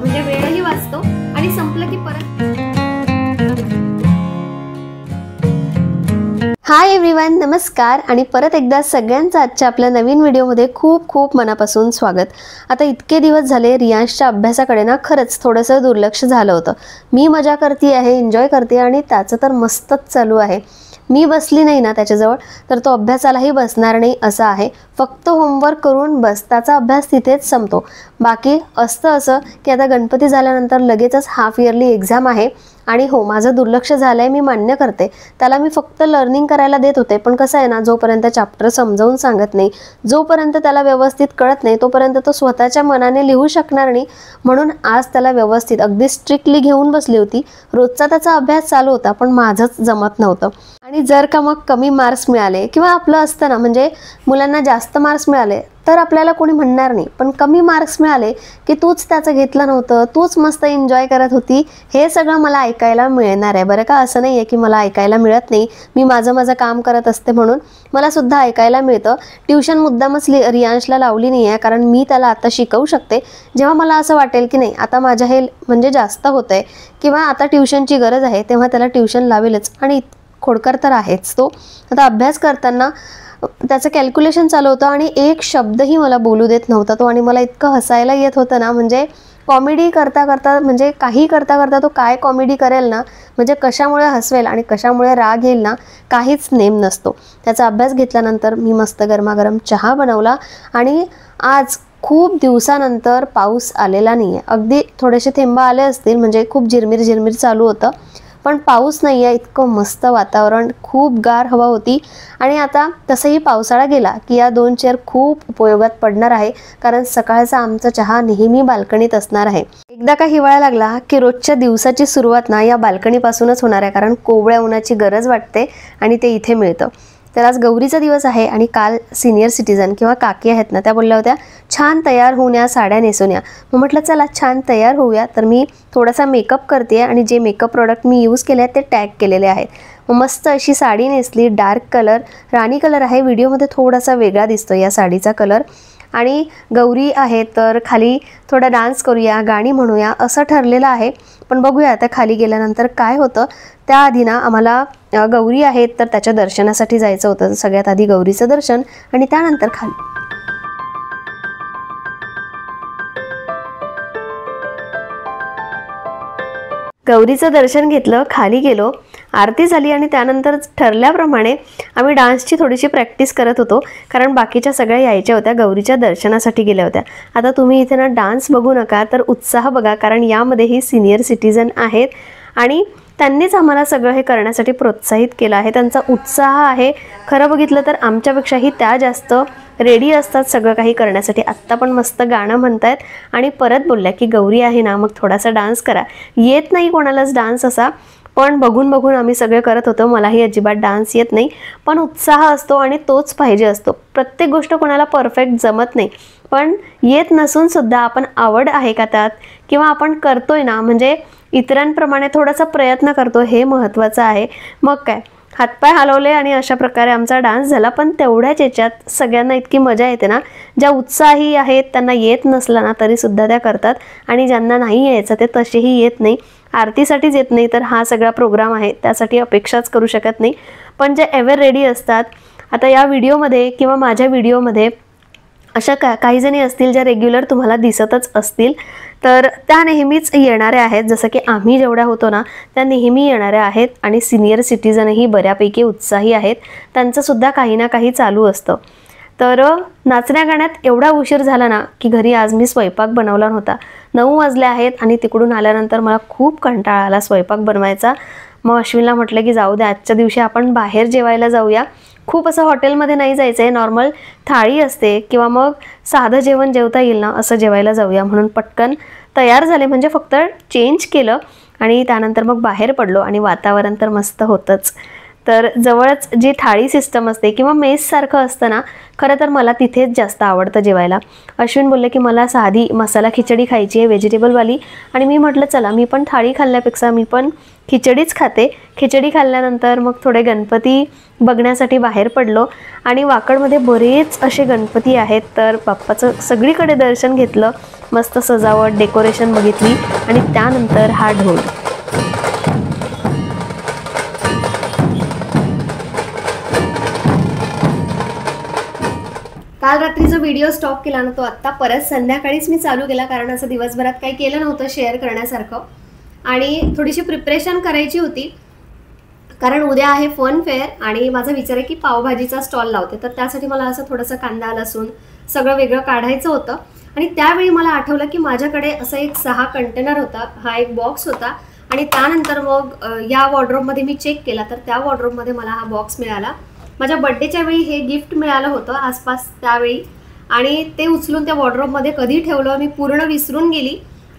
म्हणजे वेळही वाचतो आणि संपलं की परत. हाय एव्हरीवन, नमस्कार आणि परत एकदा सगळ्यांचं आजच्या आपल्या नवीन व्हिडिओमध्ये खूप खूप मनापासून स्वागत. आता इतके दिवस झाले रियांशच्या अभ्यासाकडे ना खरंच थोडंसं दुर्लक्ष झालं होतं. मी मजा करते आहे, एन्जॉय करते आणि त्याचं तर मस्तच चालू आहे. मी बसली नाही ना त्याच्याजवळ तर तो अभ्यासालाही बसणार नाही असं आहे. फक्त होमवर्क करून बस, त्याचा अभ्यास तिथेच संपतो. बाकी असतं असं की आता गणपती झाल्यानंतर लगेचच हाफ इयरली एक्झाम आहे आणि हो, माझं दुर्लक्ष झालंय, मी मान्य करते. त्याला मी फक्त लर्निंग करायला देत होते, पण कसं आहे ना, जोपर्यंत चॅप्टर समजावून सांगत नाही, जोपर्यंत त्याला व्यवस्थित कळत नाही, तोपर्यंत तो स्वतःच्या मनाने लिहू शकणार नाही. म्हणून आज त्याला व्यवस्थित अगदी स्ट्रिक्टली घेऊन बसली होती. रोजचा त्याचा अभ्यास चालू होता, पण माझंच जमत नव्हतं. आणि जर का मग कमी मार्क्स मिळाले किंवा आपलं असतं ना, म्हणजे मुलांना जास्त मार्क्स मिळाले तर आपल्याला कोणी म्हणणार नाही, पण कमी मार्क्स मिळाले की तूच त्याचं घेतलं नव्हतं, तूच मस्त एन्जॉय करत होती, हे सगळं मला ऐकायला मिळणार आहे बरं का. असं नाही आहे की मला ऐकायला मिळत नाही, मी माझं काम करत असते म्हणून मला सुद्धा ऐकायला मिळतं. ट्युशन मुद्दामच रियांशला लावली नाही आहे, कारण मी त्याला आता शिकवू शकते. जेव्हा मला असं वाटेल की नाही आता माझ्या हे म्हणजे जास्त होतं आहे किंवा आता ट्युशनची गरज आहे, तेव्हा त्याला ट्युशन लावेलच. आणि खोडकर तर आहेच तो. आता अभ्यास करताना त्याचं कॅल्क्युलेशन चालू होतं आणि एक शब्दही मला बोलू देत नव्हता तो. आणि मला इतकं हसायला येत होतं ना, म्हणजे कॉमेडी करता करता, म्हणजे काही करता करता तो काय कॉमेडी करेल ना, म्हणजे कशामुळे हसवेल आणि कशामुळे राग येईल ना, काहीच नेम नसतो. त्याचा अभ्यास घेतल्यानंतर मी मस्त गरमागरम चहा बनवला. आणि आज खूप दिवसानंतर पाऊस आलेला नाही आहे. अगदी थोडेसे थेंब आले असतील, म्हणजे खूप झिरमिर झिरमिर चालू होतं, पण पाऊस नाही आहे. इतकं मस्त वातावरण, खूप गार हवा होती. आणि आता तसंही पावसाळा गेला की या 2 चेअर खूप उपयोगात पडणार आहे, कारण सकाळचा आमचा चहा नेहमी बाल्कनीत असणार आहे. एकदा का हिवाळा लागला की रोजच्या दिवसाची सुरुवात ना या बाल्कनीपासूनच होणार आहे, कारण कोवळ्या उन्हाची गरज वाटते आणि ते इथे मिळतं. तर आज गौरीचा दिवस आहे आणि काल सिनियर सिटीजन किंवा काकी आहेत ना, त्या बोलल्या होत्या छान तयार होऊन या, साड्या नेसून या. मग म्हटलं चला छान तयार होऊया. तर मी थोडासा मेकअप करते आणि जे मेकअप प्रोडक्ट मी यूज केले आहेत ते टॅग केलेले आहेत. मग मस्त अशी साडी नेसली, डार्क कलर, राणी कलर आहे. व्हिडिओमध्ये थोडासा वेगळा दिसतो या साडीचा कलर. आणि गौरी आहे तर खाली थोडा डान्स करूया, गाणी म्हणूया असं ठरलेलं आहे. पण बघूया आता खाली गेल्यानंतर काय होतं. त्याआधी ना आम्हाला गौरी आहेत तर त्याच्या दर्शनासाठी जायचं होतं. सगळ्यात आधी गौरीचं दर्शन आणि त्यानंतर खाली. गौरीचं दर्शन घेतलं, खाली गेलो, आरती झाली आणि त्यानंतर ठरल्याप्रमाणे आम्ही डान्सची थोडीशी प्रॅक्टिस करत होतो, कारण बाकीच्या सगळ्या यायच्या होत्या, गौरीच्या दर्शनासाठी गेल्या होत्या. आता तुम्ही इथे ना डान्स बघू नका, तर उत्साह बघा, कारण यामध्येही सिनियर सिटीजन आहेत आणि त्यांनीच आम्हाला सगळं हे करण्यासाठी प्रोत्साहित केलं आहे. त्यांचा उत्साह आहे. खरं बघितलं तर आमच्यापेक्षाही त्या जास्त रेडी असतात सगळं काही करण्यासाठी. आत्ता पण मस्त गाणं म्हणतायत आणि परत बोलल्या की गौरी आहे ना, मग थोडासा डान्स करा. येत नाही कोणालाच डान्स असा, पण बघून बघून आम्ही सगळे करत होतो. मलाही अजिबात डान्स येत नाही, पण उत्साह असतो आणि तोच पाहिजे असतो. प्रत्येक गोष्ट कोणाला परफेक्ट जमत नाही, पण येत नसून सुद्धा आपण आवड आहे का त्यात, किंवा आपण करतोय ना, म्हणजे इतरांप्रमाणे थोडासा प्रयत्न करतो, हे महत्त्वाचं आहे. मग काय, हातपाय हलवले आणि अशा प्रकारे आमचा डान्स झाला. पण तेवढ्याच याच्यात सगळ्यांना इतकी मजा येते ना, ज्या उत्साही आहेत त्यांना येत नसला ना तरीसुद्धा त्या करतात, आणि ज्यांना नाही यायचं ते तसेही येत नाही. आरतीसाठीच येत नाही तर हा सगळा प्रोग्राम आहे त्यासाठी अपेक्षाच करू शकत नाही. पण जे एव्हर रेडी असतात, आता या व्हिडिओमध्ये किंवा माझ्या व्हिडिओमध्ये अशा काही जणी असतील ज्या रेग्युलर तुम्हाला दिसतच असतील, तर त्या नेहमीच येणाऱ्या आहेत. जसं की आम्ही जेवढ्या होतो ना त्या नेहमी येणाऱ्या आहेत. आणि सिनियर सिटीजनही बऱ्यापैकी उत्साही आहेत, त्यांचंसुद्धा काही ना काही चालू असतं. तर नाचण्या गाण्यात एवढा उशीर झाला ना की घरी आज मी स्वयंपाक बनवला नव्हता. 9 वाजले आहेत आणि तिकडून आल्यानंतर मला खूप कंटाळा आला स्वयंपाक बनवायचा. मग अश्विनला म्हटलं की जाऊ दे, आजच्या दिवशी आपण बाहेर जेवायला जाऊया. खूप असं हॉटेलमध्ये नाही जायचं आहे, नॉर्मल थाळी असते किंवा मग साधं जेवण जेवता येईल ना असं जेवायला जाऊया. म्हणून पटकन तयार झाले, म्हणजे फक्त चेंज केलं आणि त्यानंतर मग बाहेर पडलो. आणि वातावरण तर मस्त होतंच. तर जवळच जी थाळी सिस्टम असते किंवा मेससारखं असतं ना, खरं तर मला तिथेच जास्त आवडतं जेवायला. अश्विन बोलले की मला साधी मसाला खिचडी खायची आहे, व्हेजिटेबलवाली. आणि मी म्हटलं चला, मी पण थाळी खाल्ल्यापेक्षा मी पण खिचडीच खाते. खिचडी खाल्ल्यानंतर मग थोडे गणपती बघण्यासाठी बाहेर पडलो आणि वाकडमध्ये बरेच असे गणपती आहेत. तर बाप्पाचं सगळीकडे दर्शन घेतलं, मस्त सजावट, डेकोरेशन बघितली आणि त्यानंतर हा ढोल. काल रात्रीचा व्हिडिओ स्टॉप केला ना, तो आत्ता परत संध्याकाळीच मी चालू केला, कारण असं दिवसभरात काही केलं नव्हतं शेअर करण्यासारखं. आणि थोडीशी प्रिपरेशन करायची होती, कारण उद्या आहे फन फेअर आणि माझा विचार आहे की पावभाजीचा स्टॉल लावते. तर त्यासाठी मला असं थोडंसं कांदा, लसूण सगळं वेगळं काढायचं होतं. आणि त्यावेळी मला आठवलं की माझ्याकडे असं एक 6 कंटेनर होता, हा एक बॉक्स होता. आणि त्यानंतर मग या वॉर्डरोबमध्ये मी चेक केला, तर त्या वॉर्डरोबमध्ये मला हा बॉक्स मिळाला. माझ्या बड्डेच्या वेळी हे गिफ्ट मिळालं होतं आसपास त्यावेळी, आणि ते उचलून त्या वॉर्डरोबमध्ये कधी ठेवलं मी पूर्ण विसरून गेली.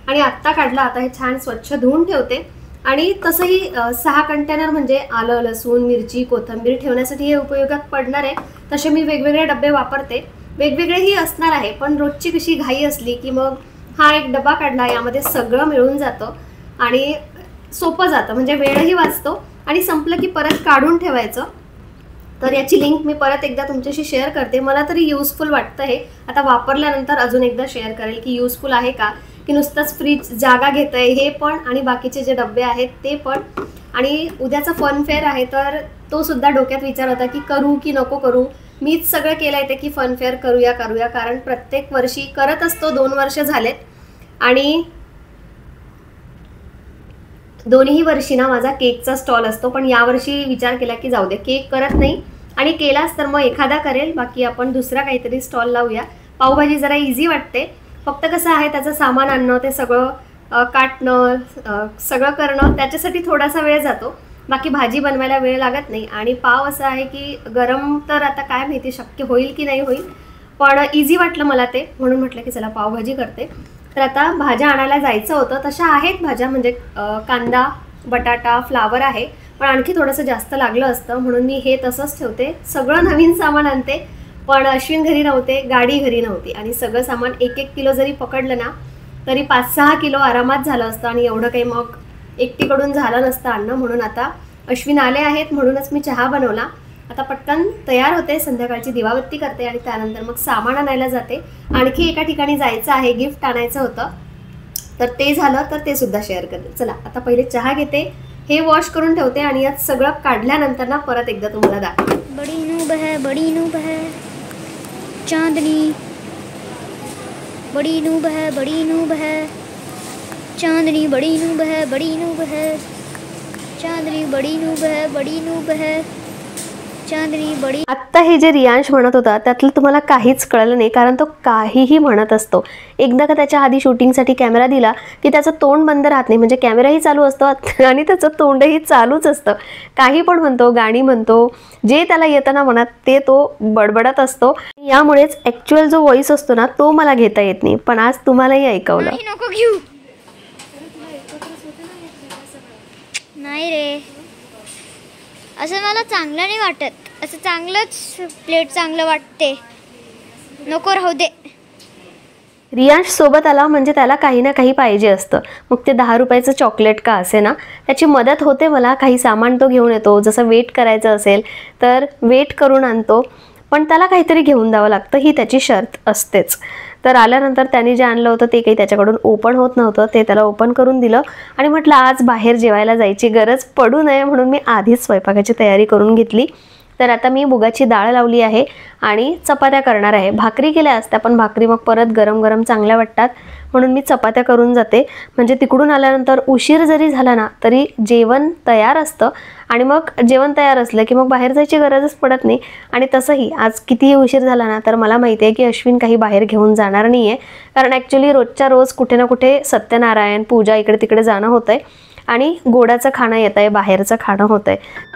आणि आत्ता काढलं, आता हे छान स्वच्छ धुवून ठेवते. आणि तसंही 6 कंटेनर म्हणजे आलं, लसूण, मिरची, कोथिंबीर ठेवण्यासाठी हे उपयोगात पडणार आहे. तसे मी वेगवेगळे डबे वापरते, वेगवेगळेही असणार आहे. पण रोजची कशी घाई असली की मग हा एक डबा काढला, यामध्ये सगळं मिळून जातं आणि सोपं जातं, म्हणजे वेळही वाचतो. आणि संपलं की परत काढून ठेवायचं. तर याची लिंक मी परत एकदा तुमच्याशी शेअर करते. मला तरी युजफुल वाटतं हे. आता वापरल्यानंतर अजून एकदा शेअर करेल की युजफुल आहे का, की नुसतंच फ्रीज जागा घेतं आहे हे पण, आणि बाकीचे जे डबे आहेत ते पण. आणि उद्याचा फन फेअर आहे, तर तो सुद्धा डोक्यात विचार होता की करू की नको करू. मीच सगळं केलं आहे ते की फन फेअर करूया, कारण प्रत्येक वर्षी करत असतो. 2 वर्ष झालेत आणि दोन्ही वर्षी ना माझा केकचा स्टॉल असतो. पण यावर्षी विचार केला की जाऊ दे, केक करत नाही, आणि केलाच तर मग एखादा करेल, बाकी आपण दुसरा काहीतरी स्टॉल लावूया. पावभाजी जरा इझी वाटते, फक्त कसं आहे त्याचं सामान आणणं, ते सगळं काटणं, सगळं करणं, त्याच्यासाठी थोडासा वेळ जातो. बाकी भाजी बनवायला वेळ लागत नाही. आणि पाव असं आहे की गरम तर आता काय माहिती शक्य होईल की नाही होईल, पण इझी वाटलं मला ते, म्हणून म्हटलं की चला पावभाजी करते. तर आता भाज्या आणायला जायचं होतं. तशा आहेत भाज्या, म्हणजे कांदा, बटाटा, फ्लावर आहे, पण आणखी थोडंसं जास्त लागलं असतं म्हणून मी हे तसंच ठेवते. सगळं नवीन सामान आणते, पण अश्विन घरी नव्हते, गाडी घरी नव्हती, आणि सगळं सामान 1-1 किलो जरी पकडलं ना तरी 5-6 किलो आरामात झालं असतं. आणि एवढं काही मग एकटीकडून झालं नसतं आणणं. म्हणून आता अश्विन आले आहेत म्हणूनच मी चहा बनवला. आता पटकन तयार होते, संध्याकाळची दिवाबत्ती करते आणि त्यानंतर मग सामान आणायला जाते. आणखी एका ठिकाणी जायचं आहे, गिफ्ट आणायचं होतं, तर ते झालं तर ते सुद्धा शेअर करते. चला आता पहिले चहा घेते, हे वॉश करून ठेवते आणि यात सगळं काढल्यानंतर ना परत एकदा तुम्हाला दाखवते. बड़ी नूब है चांदनी, बड़ी नूब है चांदनी, बड़ी नूब है चांदनी, बड़ी नूब है चांदनी, बड़ी. आत्ता हे जे रियांश म्हणत होता त्यातलं तुम्हाला काहीच कळलं नाही, कारण तो काहीही म्हणत असतो. एकदा का त्याच्या आधी शूटिंगसाठी कॅमेरा दिला की त्याचं तोंड बंद राहत नाही, म्हणजे कॅमेराही चालू असतो आणि त्याचं तोंडही चालूच असतं. काही पण म्हणतो, गाणी म्हणतो, जे त्याला येतं ना मनात ते तो बडबडत असतो. यामुळेच ॲक्च्युअल जो व्हॉइस असतो ना तो मला घेता येत नाही, पण आज तुम्हालाही ऐकवलं. नको घेऊ, नाही रे, असं मला चांगलं नाही वाटत. असं चांगलंच प्लेट चांगलं वाटते, नको राहू दे. रियांश सोबत आला म्हणजे त्याला काही ना काही पाहिजे असतं, मग ते 10 रुपयाचं चॉकलेट का असे ना, त्याची मदत होते मला. काही सामान तो घेऊन येतो, जसं वेट करायचं असेल तर वेट करून आणतो, पण त्याला काहीतरी घेऊन द्यावं लागतं, ही त्याची शर्त असतेच. तर आल्यानंतर त्याने जे आणलं होतं ते काही त्याच्याकडून ओपन होत नव्हतं, ते त्याला ओपन करून दिलं आणि म्हटलं आज बाहेर जेवायला जायची गरज पडू नये म्हणून मी आधीच स्वयंपाकाची तयारी करून घेतली. तर आता मी मुगाची डाळ लावली आहे आणि चपात्या करणार आहे. भाकरी केल्या असत्या पण भाकरी मग परत गरम गरम चांगल्या वाटतात, म्हणून मी चपात्या करून जाते. म्हणजे तिकडून आल्यानंतर उशीर जरी झाला ना तरी जेवण तयार असतं, आणि मग जेवण तयार असलं की मग बाहेर जायची गरजच पडत नाही. आणि तसंही आज कितीही उशीर झाला ना तर मला माहिती आहे की अश्विन काही बाहेर घेऊन जाणार नाही आहे, कारण ॲक्च्युली रोजच्या रोज कुठे ना कुठे सत्यनारायण पूजा इकडे तिकडे जाणं होतं आहे आणि गोडाचं खाणं येत आहे, बाहेरचं खाणं होतं आहे.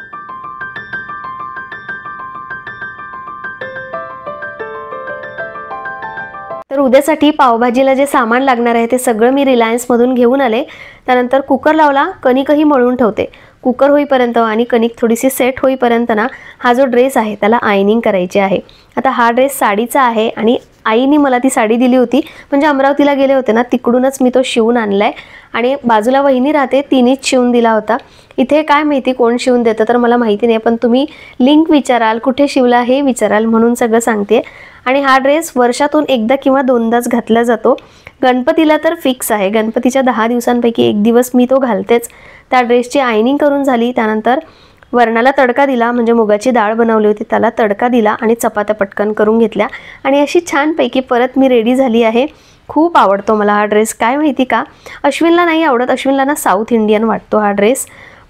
तर उद्यासाठी पावभाजीला जे सामान लागणार आहे ते सगळं मी रिलायन्समधून घेऊन आले. त्यानंतर कुकर लावला, कणिकही मळून ठेवते. कुकर होईपर्यंत आणि कणिक थोडीशी सेट होईपर्यंत ना हा जो ड्रेस आहे त्याला आयनिंग करायची आहे। आता हा ड्रेस साडीचा आहे आणि आईने मला ती साडी दिली होती, म्हणजे अमरावतीला गेले होते ना तिकडूनच मी तो शिवून आणलाय आणि बाजूला वहिनी राहते तिनेच शिवून दिला होता। इथे काय माहिती कोण शिवून देतं तर मला माहिती नाही, पण तुम्ही लिंक विचाराल, कुठे शिवला हे विचाराल म्हणून सगळं सांगते। आणि हा ड्रेस वर्षातून एकदा किंवा दोनदाच घातला जातो। गणपतीला तर फिक्स आहे, गणपतीच्या 10 दिवसांपैकी एक दिवस मी तो घालतेच। त्या ड्रेसची आयनिंग करून झाली, त्यानंतर वरणाला तडका दिला, म्हणजे मुगाची डाळ बनवली होती त्याला तडका दिला आणि चपात्या पटकन करून घेतल्या आणि अशी छानपैकी परत मी रेडी झाली आहे। खूप आवडतो मला हा ड्रेस, काय माहिती का अश्विनला नाही आवडत, अश्विनला ना साऊथ इंडियन वाटतो हा ड्रेस,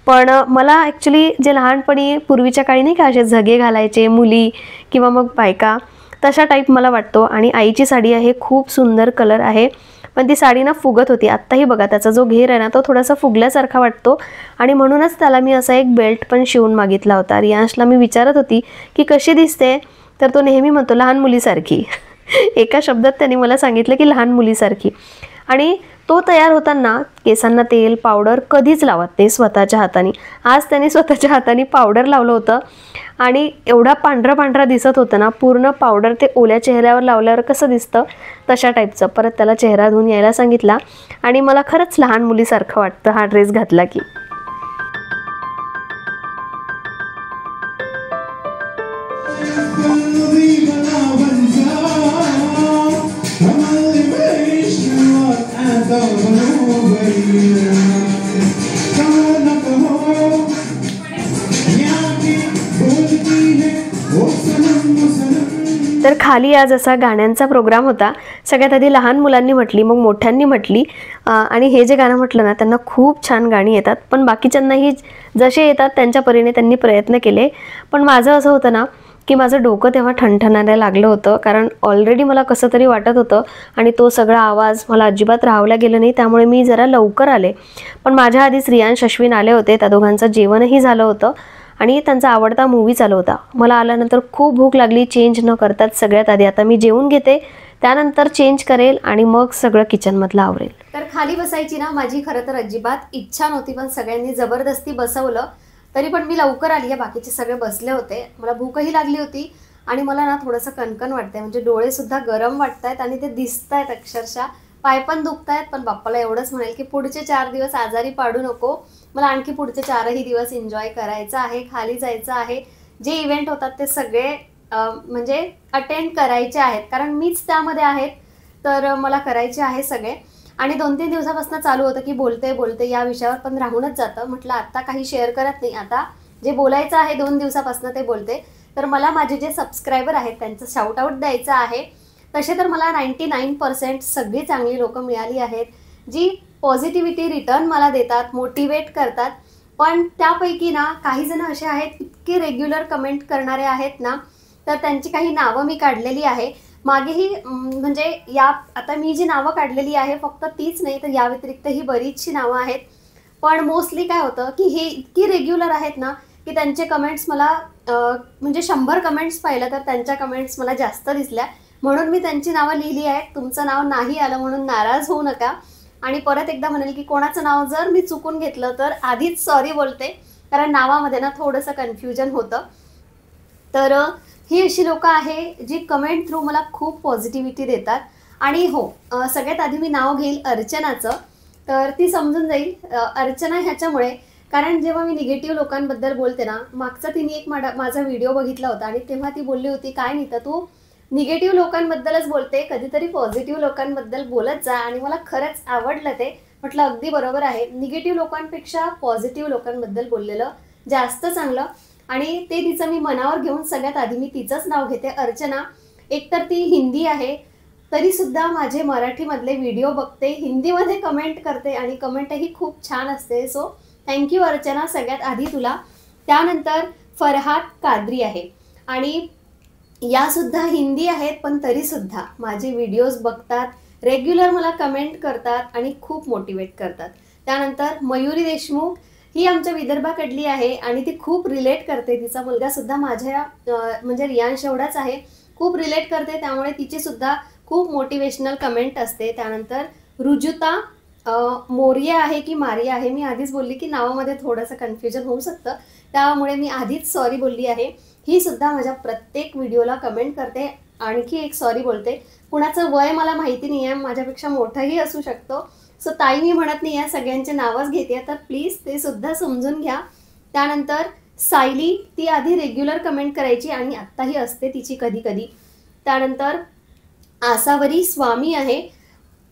पण मला ॲक्च्युली जे लहानपणी पूर्वीच्या काळी नाही का असे झगे घालायचे मुली किंवा मग बायका तशा टाईप मला वाटतो। आणि आईची साडी आहे, खूप सुंदर कलर आहे, पण ती साडी ना फुगत होती। आत्ताही बघा त्याचा जो घेर आहे ना तो थोडासा फुगल्यासारखा वाटतो आणि म्हणूनच त्याला मी असा एक बेल्ट पण शिवून मागितला होता। रियांशला मी विचारत होती की कशी दिसते, तर तो नेहमी म्हणतो लहान मुलीसारखी एका शब्दात त्याने मला सांगितलं की लहान मुलीसारखी। आणि तो तयार होताना केसांना तेल पावडर कधीच लावत नाही स्वतःच्या हाताने, आज त्याने स्वतःच्या हाताने पावडर लावलं होतं आणि एवढा पांढरा पांढरा दिसत होतं ना, पूर्ण पावडर ते ओल्या चेहऱ्यावर लावल्यावर कसं दिसतं तशा टाईपचं। परत त्याला चेहरा धुवून यायला सांगितला आणि मला खरंच लहान मुलीसारखं वाटतं हा ड्रेस घातला की। तर खाली आज असा गाण्यांचा प्रोग्राम होता। सगळ्यात आधी लहान मुलांनी म्हटली, मग मोठ्यांनी म्हटली आणि हे जे गाणं म्हटलं ना त्यांना खूप छान गाणी येतात, पण बाकीच्यांनाही जसे येतात त्यांच्या परीने त्यांनी प्रयत्न केले। पण माझं असं होतं ना की माझं डोकं तेव्हा ठणठणायला लागलं होतं, कारण ऑलरेडी मला कसं तरी वाटत होतं आणि तो सगळा आवाज मला अजिबात राहावला गेलं नाही, त्यामुळे मी जरा लवकर आले। पण माझ्या आधीच रियांश अश्विन आले होते, त्या दोघांचं जेवणही झालं होतं आणि त्यांचा आवडता मूवी चालू होता। मला आल्यानंतर खूप भूक लागली, चेंज न करताच सगळ्यात आधी आता मी जेवून घेते, त्यानंतर चेंज करेल आणि मग सगळं किचनमधलं आवरेल। तर खाली बसायची ना माझी खरं तर अजिबात इच्छा नव्हती, पण सगळ्यांनी जबरदस्ती बसवलं, तरी पण मी लवकर आली आहे, बाकीचे सगळे बसले होते। मला भूकही लागली होती आणि मला ना थोडंसं कणकण वाटतंय, म्हणजे डोळेसुद्धा गरम वाटत आहेत आणि ते दिसत आहेत अक्षरशः, पाय पण दुखत आहेत। पण बाप्पाला एवढंच म्हणेल की पुढचे 4 दिवस आजारी पाडू नको, मला आणखी पुढचे 4ही दिवस एन्जॉय करायचं आहे, खाली जायचं आहे, जे इव्हेंट होतात ते सगळे म्हणजे अटेंड करायचे आहेत, कारण मीच त्यामध्ये आहेत तर मला करायचे आहे सगळे। आणि 2-3 दिवसापासून चालू होतं की बोलते बोलते या विषयावर, पण राहूनच जातं, म्हटलं आता काही शेअर करत नाही, आता जे बोलायचं आहे 2 दिवसापासून ते बोलते। तर मला माझे जे सबस्क्रायबर आहेत त्यांचं शाउट आउट द्यायचं आहे। तसे तर मला 99% सगळी चांगली लोकं मिळाली आहेत, जी पॉझिटिव्हिटी रिटर्न मला देतात, मोटिवेट करतात, पण त्यापैकी ना काही जण असे आहेत इतके रेग्युलर कमेंट करणारे आहेत ना, तर त्यांची काही नावं मी काढलेली आहे मागेही, म्हणजे या आता मी जी नावं काढलेली आहे फक्त तीच नाही तर या व्यतिरिक्त ही बरीचशी नावं आहेत, पण मोस्टली काय होतं की हे इतकी रेग्युलर आहेत ना की त्यांचे कमेंट्स मला म्हणजे 100 कमेंट्स पाहिलं तर त्यांच्या कमेंट्स मला जास्त दिसल्या, म्हणून मी त्यांची नावं लिहिली आहेत। तुमचं नाव नाही आलं म्हणून नाराज होऊ नका, आणि परत एकदा म्हणेल की कोणाचं नाव जर मी चुकून घेतलं तर आधीच सॉरी बोलते, कारण नावामध्ये ना थोडंसं कन्फ्युजन होतं। तर ही अशी लोकं आहे जी कमेंट थ्रू मला खूप पॉझिटिव्हिटी देतात। आणि हो, सगळ्यात आधी मी नाव घेईल अर्चनाचं, तर ती समजून जाईल अर्चना ह्याच्यामुळे, कारण जेव्हा मी निगेटिव्ह लोकांबद्दल बोलते ना, मागचा तिने एक माझा व्हिडिओ बघितला होता आणि तेव्हा ती बोलली होती काय नीता तू निगेटिव्ह लोकांबद्दलच बोलते, कधीतरी पॉझिटिव्ह लोकांबद्दल बोलत जा, आणि मला खरंच आवडलं ते। म्हटलं अगदी बरोबर आहे, निगेटिव्ह लोकांपेक्षा पॉझिटिव्ह लोकांबद्दल बोललेलं जास्त चांगलं, आणि ते तिचं मी मनावर घेऊन सगळ्यात आधी मी तिचंच नाव घेते अर्चना। एकतर ती हिंदी आहे तरीसुद्धा माझे मराठीमधले व्हिडिओ बघते, हिंदीमध्ये कमेंट करते आणि कमेंटही खूप छान असते, सो थँक्यू अर्चना सगळ्यात आधी तुला। त्यानंतर फरहाद कादरी आहे, आणि यासुद्धा हिंदी आहेत पण तरीसुद्धा माझे व्हिडिओज बघतात, रेग्युलर मला कमेंट करतात आणि खूप मोटिवेट करतात। त्यानंतर मयुरी देशमुख, ही आमच्या विदर्भाकडली आहे आणि ती खूप रिलेट करते, तिचा मुलगासुद्धा माझ्या म्हणजे रियांश एवढाच आहे, खूप रिलेट करते, त्यामुळे तिचीसुद्धा खूप मोटिवेशनल कमेंट असते। त्यानंतर रुजुता, मोरिया आहे की मारिया आहे, मी आधीच बोलली की नावामध्ये थोडंसं कन्फ्युजन होऊ शकतं, त्यामुळे मी आधीच सॉरी बोलली आहे. ही सुद्धा माझ्या प्रत्येक व्हिडिओला कमेंट करते. आणखी एक सॉरी बोलते, कुणाचं वय मला माहिती नाही आहे, माझ्यापेक्षा मोठंही असू शकतो. सो ताई मी म्हणत नाही आहे, सगळ्यांचे नावच घेते, तर प्लीज ते सुद्धा समजून घ्या. त्यानंतर सायली, ती आधी रेग्युलर कमेंट करायची आणि आत्ताही असते तिची कधी कधी. त्यानंतर आसावरी स्वामी आहे,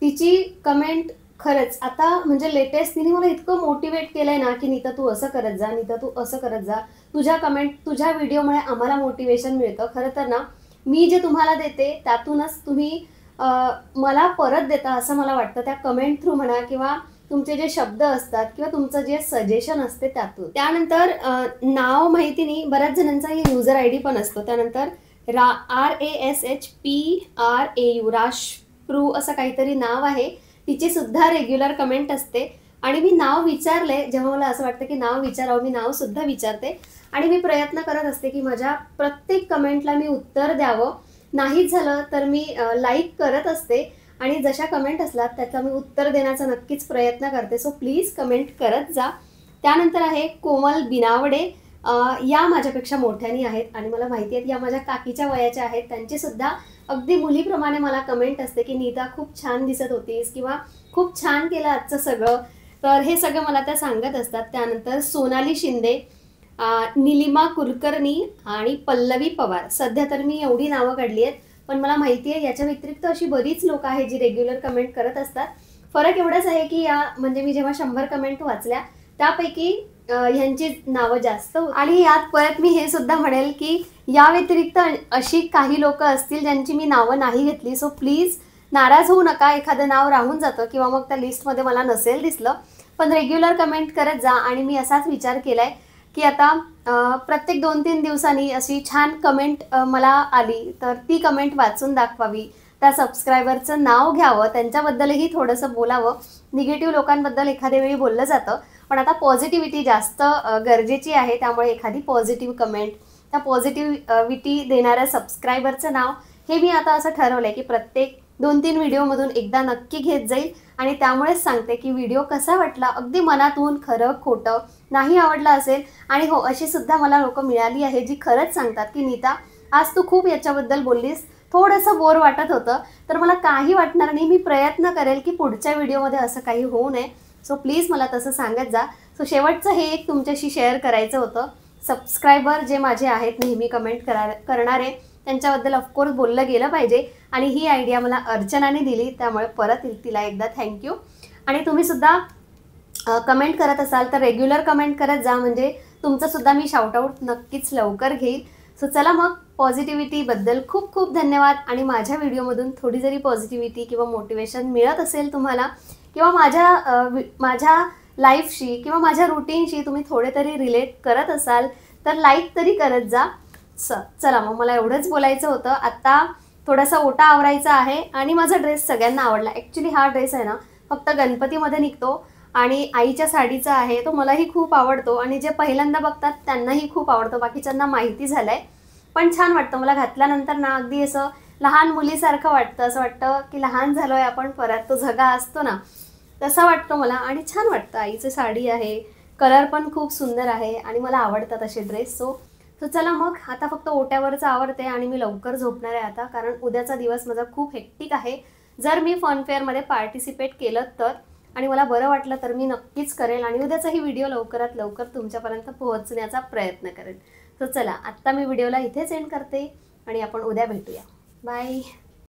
तिची कमेंट खरंच आता म्हणजे लेटेस्ट तिने मला इतकं मोटिवेट केलंय ना की नीता तू असं करत जा, नीता तू असं करत जा, तुझ्या कमेंट तुझ्या व्हिडिओमुळे आम्हाला मोटिवेशन मिळतं. खरं तर ना मी जे तुम्हाला देते त्यातूनच तुम्ही मला परत देता असं मला वाटतं, त्या कमेंट थ्रू म्हणा किंवा तुमचे जे शब्द असतात किंवा तुमचं जे सजेशन असते त्यातून. त्यानंतर नाव माहिती नाही, बऱ्याच जणांचा युजर आय डी पण असतो. त्यानंतर RASHPRAU राशप्रू असं काहीतरी नाव आहे, तिची सुद्धा रेग्युलर कमेंट असते. आणि मी नाव विचारले जेव्हा मला असं वाटतं की नाव विचारावं, मी नाव सुद्धा विचारते आणि मी प्रयत्न करत असते की माझ्या प्रत्येक कमेंटला मी उत्तर द्यावं. नाहीच झालं तर मी लाईक करत असते आणि जशा कमेंट असतात त्याचा मी उत्तर देण्याचा नक्कीच प्रयत्न करते. सो प्लीज कमेंट करत जा. त्यानंतर आहे कोमल बिनावडे, या माझ्यापेक्षा मोठ्यानी आहेत आणि मला माहिती आहेत या माझ्या काकीच्या वयाच्या आहेत. त्यांची सुद्धा अगदी मुलीप्रमाणे मला कमेंट असते की नीता खूप छान दिसत होतीस किंवा खूप छान केलं आजचं सगळं, तर हे सगळं मला त्या सांगत असतात. त्यानंतर सोनाली शिंदे, निलिमा कुलकर्णी आणि पल्लवी पवार. सध्या तर मी एवढी नावं काढली आहेत, पण मला माहिती आहे याच्या व्यतिरिक्त अशी बरीच लोक आहेत जी रेग्युलर कमेंट करत असतात. फरक एवढाच आहे की या म्हणजे मी जेव्हा 100 कमेंट वाचल्या त्यापैकी ह्यांची नावं जास्त. आणि यात परत मी हे सुद्धा म्हणेल की या व्यतिरिक्त अशी काही लोक असतील ज्यांची मी नावं नाही घेतली. सो प्लीज नाराज होऊ नका, एखादं नाव राहून जातं किंवा मग त्या लिस्टमध्ये मला नसेल दिसलं, पण रेग्युलर कमेंट करत जा. आणि मी असाच विचार केला आहे की आता प्रत्येक 2-3 दिवसांनी अशी छान कमेंट मला आली तर ती कमेंट वाचून दाखवावी, त्या सबस्क्रायबरचं नाव घ्यावं, त्यांच्याबद्दलही थोडंसं बोलावं. निगेटिव्ह लोकांबद्दल एखाद्या वेळी बोललं जातं, पण आता पॉझिटिव्हिटी जास्त गरजेची आहे. त्यामुळे एखादी पॉझिटिव्ह कमेंट, त्या पॉझिटिव्हिटी देणाऱ्या सबस्क्रायबरचं नाव हे मी आता असं ठरवलं आहे की प्रत्येक 2-3 व्हिडिओमधून एकदा नक्की घेत जाईल. आणि त्यामुळेच सांगते की व्हिडिओ कसा वाटला, अगदी मनातून, खरं खोटं नाही आवडला असेल. आणि हो, अशी सुद्धा मला लोकं मिळाली आहे जी खरंच सांगतात की नीता आज तू खूप याच्याबद्दल बोललीस, थोडंसं बोर वाटत होतं, तर मला काही वाटणार नाही, मी प्रयत्न करेल की पुढच्या व्हिडिओमध्ये असं काही होऊ नये. सो प्लीज मला तसं सांगत जा. सो शेवटचं हे एक तुमच्याशी शेअर करायचं होतं. सबस्क्रायबर जे माझे आहेत नेहमी कमेंट करणारे त्यांच्याबद्दल ऑफकोर्स बोललं गेलं पाहिजे. आणि ही आयडिया मला अर्चनाने दिली, त्यामुळे परत तिला एकदा थँक्यू. आणि तुम्हीसुद्धा कमेंट करत असाल तर रेग्युलर कमेंट करत जा, म्हणजे तुमचंसुद्धा मी शाउटआउट नक्कीच लवकर घेईल. सो चला मग, पॉझिटिव्हिटीबद्दल खूप खूप धन्यवाद. आणि माझ्या व्हिडिओमधून थोडी जरी पॉझिटिव्हिटी किंवा मोटिवेशन मिळत असेल तुम्हाला किंवा माझ्या लाईफशी किंवा माझ्या रुटीनशी तुम्ही थोडे तरी रिलेट करत असाल तर लाईक तरी करत जा. चला मग, मला एवढंच बोलायचं होतं. आत्ता थोडासा ओटा आवरायचा आहे आणि माझा ड्रेस सगळ्यांना आवडला. ॲक्च्युली हा ड्रेस आहे ना फक्त गणपतीमध्ये निघतो आणि आईच्या साडीचा आहे, तो मलाही खूप आवडतो आणि जे पहिल्यांदा बघतात त्यांनाही खूप आवडतो, बाकीच्यांना माहिती झालं आहे. पण छान वाटतं मला घातल्यानंतर ना, अगदी असं लहान मुलीसारखं वाटतं, असं वाटतं की लहान झालो आहे आपण परत, तो झगा असतो ना तसा वाटतो मला आणि छान वाटतं. आईची साडी आहे, कलर पण खूप सुंदर आहे आणि मला आवडतात असे ड्रेस. सो चला मग, आता फक्त ओट्यावरच आवरते आणि मी लवकर झोपणार आहे आता, कारण उद्याचा दिवस माझा खूप हेक्टिक आहे. जर मी फनफेअरमध्ये पार्टिसिपेट केलं तर आणि मला बरं वाटलं तर मी नक्कीच करेल आणि उद्याचाही व्हिडिओ लवकरात लवकर तुमच्यापर्यंत पोहोचण्याचा प्रयत्न करेल. चला, आत्ता मी व्हिडिओला इथेच एंड करते आणि आपण उद्या भेटूया. बाय.